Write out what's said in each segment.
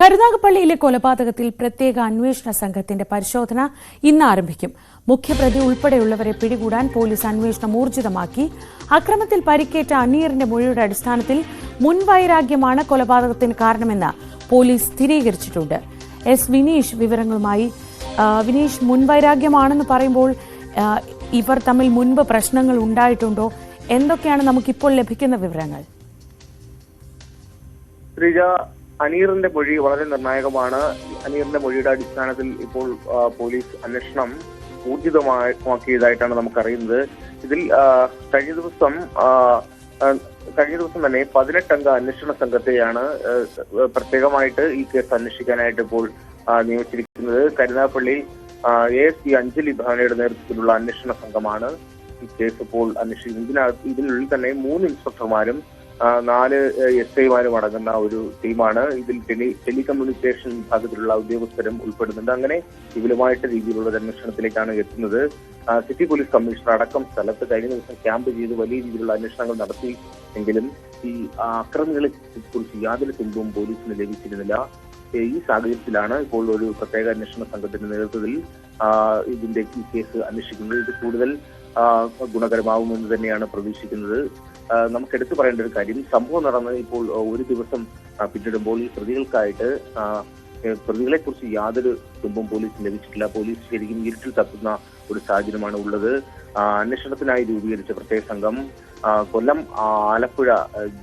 കരുനാഗപ്പള്ളിയിലെ കൊലപാതകത്തിൽ പ്രത്യേക അന്വേഷണ സംഘത്തിന്റെ പരിശോധന ഇന്ന് ആരംഭിക്കും. മുഖ്യപ്രതി ഉൾപ്പെടെയുള്ളവരെ പിടികൂടാൻ പോലീസ് അന്വേഷണം ഊർജിതമാക്കി. അക്രമത്തിൽ പരിക്കേറ്റ അനീറിന്റെ മൊഴിയുടെ അടിസ്ഥാനത്തിൽ മുൻവൈരാഗ്യമാണ് കൊലപാതകത്തിന് കാരണമെന്ന് പോലീസ് സ്ഥിരീകരിച്ചിട്ടുണ്ട്. എസ് വിനീഷ് വിവരങ്ങളുമായി. വിനീഷ്, മുൻവൈരാഗ്യമാണെന്ന് പറയുമ്പോൾ ഇവർ തമ്മിൽ മുൻപ് പ്രശ്നങ്ങൾ ഉണ്ടായിട്ടുണ്ടോ? എന്തൊക്കെയാണ് നമുക്കിപ്പോൾ ലഭിക്കുന്ന വിവരങ്ങൾ? അനീറിന്റെ മൊഴി വളരെ നിർണായകമാണ്. അനീറിന്റെ മൊഴിയുടെ അടിസ്ഥാനത്തിൽ ഇപ്പോൾ പോലീസ് അന്വേഷണം ഊർജിതമാക്കിയതായിട്ടാണ് നമുക്കറിയുന്നത്. ഇതിൽ കഴിഞ്ഞ ദിവസം തന്നെ 18 അംഗ അന്വേഷണ സംഘത്തെയാണ് പ്രത്യേകമായിട്ട് ഈ കേസ് അന്വേഷിക്കാനായിട്ട് ഇപ്പോൾ നിയമിച്ചിരിക്കുന്നത്. കരുനാഗപ്പള്ളി ASP അഞ്ജലി ഭാവനയുടെ നേതൃത്വത്തിലുള്ള അന്വേഷണ സംഘമാണ് ഈ കേസ് ഇപ്പോൾ അന്വേഷിക്കുന്നത്. ഇതിനുള്ളിൽ തന്നെ 3 ഇൻസ്പെക്ടർമാരും 4 SIമാരും അടങ്ങുന്ന ഒരു ടീമാണ്. ഇതിൽ ടെലികമ്മ്യൂണിക്കേഷൻ വിഭാഗത്തിലുള്ള ഉദ്യോഗസ്ഥരും ഉൾപ്പെടുന്നുണ്ട്. അങ്ങനെ വിപുലമായിട്ട് രീതിയിലുള്ള അന്വേഷണത്തിലേക്കാണ് എത്തുന്നത്. സിറ്റി പോലീസ് കമ്മീഷണർ അടക്കം സ്ഥലത്ത് കഴിഞ്ഞ ദിവസം ക്യാമ്പ് ചെയ്ത് വലിയ രീതിയിലുള്ള അന്വേഷണങ്ങൾ നടത്തി എങ്കിലും ഈ അക്രമികളെ കുറിച്ച് യാതൊരു തുമ്പും പോലീസിന് ലഭിച്ചിരുന്നില്ല. ഈ സാഹചര്യത്തിലാണ് ഇപ്പോൾ ഒരു പ്രത്യേക അന്വേഷണ സംഘത്തിന്റെ നേതൃത്വത്തിൽ ഇതിന്റെ ഈ കേസ് അന്വേഷിക്കുന്നത്. ഇത് കൂടുതൽ ഗുണകരമാവുമെന്ന് തന്നെയാണ് പ്രതീക്ഷിക്കുന്നത്. നമുക്ക് എടുത്തു പറയേണ്ട ഒരു കാര്യം, സംഭവം നടന്ന് ഇപ്പോൾ ഒരു ദിവസം പിന്നിടുമ്പോൾ ഈ പ്രതികളെ കുറിച്ച് യാതൊരു തുമ്പും പോലീസിന് ലഭിച്ചിട്ടില്ല. പോലീസ് ശരിക്കും ഇരുട്ടിൽ തപ്പുന്ന ഒരു സാഹചര്യമാണ് ഉള്ളത്. അന്വേഷണത്തിനായി രൂപീകരിച്ച പ്രത്യേക സംഘം കൊല്ലം, ആലപ്പുഴ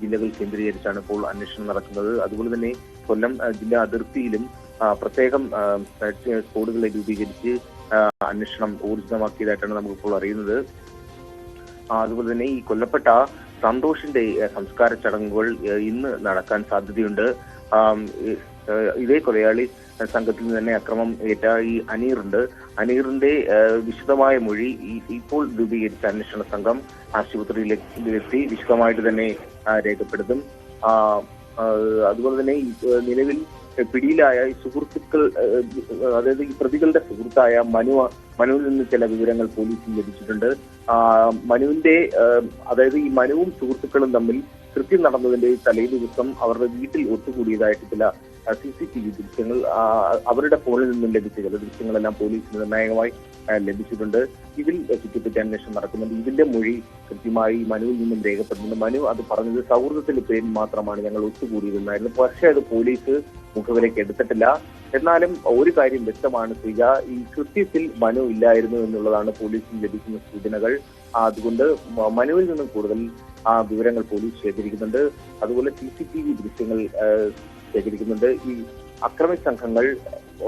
ജില്ലകൾ കേന്ദ്രീകരിച്ചാണ് ഇപ്പോൾ അന്വേഷണം നടക്കുന്നത്. അതുപോലെ തന്നെ കൊല്ലം ജില്ലാ അതിർത്തിയിലും പ്രത്യേകം സ്ക്വാഡുകളെ രൂപീകരിച്ച് അന്വേഷണം ഊർജിതമാക്കിയതായിട്ടാണ് നമുക്കിപ്പോൾ അറിയുന്നത്. അതുപോലെ തന്നെ ഈ കൊല്ലപ്പെട്ട സന്തോഷിന്റെ സംസ്കാര ചടങ്ങുകൾ ഇന്ന് നടക്കാൻ സാധ്യതയുണ്ട്. ഇതേ കൊലയാളി സംഘത്തിൽ നിന്ന് തന്നെ അക്രമം ഏറ്റ ഈ അനീറിന്റെ വിശദമായ മൊഴി ഇപ്പോൾ രൂപീകരിച്ച അന്വേഷണ സംഘം ആശുപത്രിയിലെത്തി വിശദമായിട്ട് തന്നെ രേഖപ്പെടുത്തും. അതുപോലെ തന്നെ നിലവിൽ പിടിയിലായ ഈ സുഹൃത്തുക്കൾ, അതായത് ഈ പ്രതികളുടെ സുഹൃത്തായ മനുവിൽ നിന്ന് ചില വിവരങ്ങൾ പോലീസിന് ലഭിച്ചിട്ടുണ്ട്. മനുവിന്റെ, അതായത് ഈ മനുവും സുഹൃത്തുക്കളും തമ്മിൽ കൃത്യം നടന്നതിന്റെ തലേ ദിവസം അവരുടെ വീട്ടിൽ ഒത്തുകൂടിയതായിട്ട് ചില CCTV ദൃശ്യങ്ങൾ അവരുടെ ഫോണിൽ നിന്നും ലഭിച്ച ചില ദൃശ്യങ്ങളെല്ലാം പോലീസിന് നിർണായകമായി ലഭിച്ചിട്ടുണ്ട്. ഇതിൽ ചുറ്റിപ്പറ്റി അന്വേഷണം നടക്കുന്നുണ്ട്. ഇതിന്റെ മൊഴി കൃത്യമായി മനുവിൽ നിന്നും രേഖപ്പെടുന്നുണ്ട്. മനു അത് പറഞ്ഞത് സൗഹൃദത്തിന്റെ പേരിൽ മാത്രമാണ് ഞങ്ങൾ ഒത്തുകൂടിയതെന്നായിരുന്നു. പക്ഷേ അത് പോലീസ് മുഖവിലേക്ക് എടുത്തിട്ടില്ല. എന്നാലും ഒരു കാര്യം വ്യക്തമാണ് ശ്രീജ, ഈ കൃത്യത്തിൽ മനു ഇല്ലായിരുന്നു എന്നുള്ളതാണ് പോലീസിന് ലഭിക്കുന്ന സൂചനകൾ. അതുകൊണ്ട് മനുവിൽ നിന്നും കൂടുതൽ വിവരങ്ങൾ പോലീസ് ശേഖരിക്കുന്നുണ്ട്. അതുപോലെ CCTV ദൃശ്യങ്ങൾ ശേഖരിക്കുന്നുണ്ട്. ഈ അക്രമി സംഘങ്ങൾ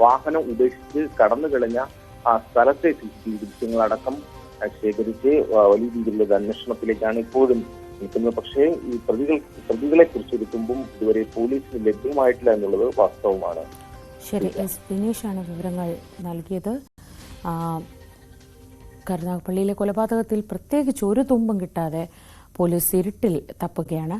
വാഹനം ഉപേക്ഷിച്ച് കടന്നു കളഞ്ഞ ആ സ്ഥലത്തെ CCTV ദൃശ്യങ്ങളടക്കം ശേഖരിച്ച് വലിയ രീതിയിലുള്ള അന്വേഷണത്തിലേക്കാണ് ഇപ്പോഴും നിൽക്കുന്നത്. പക്ഷേ ഈ പ്രതികളെ കുറിച്ച് എടുക്കുമ്പോൾ ഇതുവരെ പോലീസിന് ലഭ്യമായിട്ടില്ല എന്നുള്ളത് വാസ്തവമാണ്. ശരി, എസ് വിനീഷാണ് വിവരങ്ങൾ നൽകിയത്. കരുനാഗപ്പള്ളിയിലെ കൊലപാതകത്തിൽ പ്രത്യേകിച്ച് ഒരു തുമ്പും കിട്ടാതെ പോലീസ് ഇരുട്ടിൽ തപ്പുകയാണ്.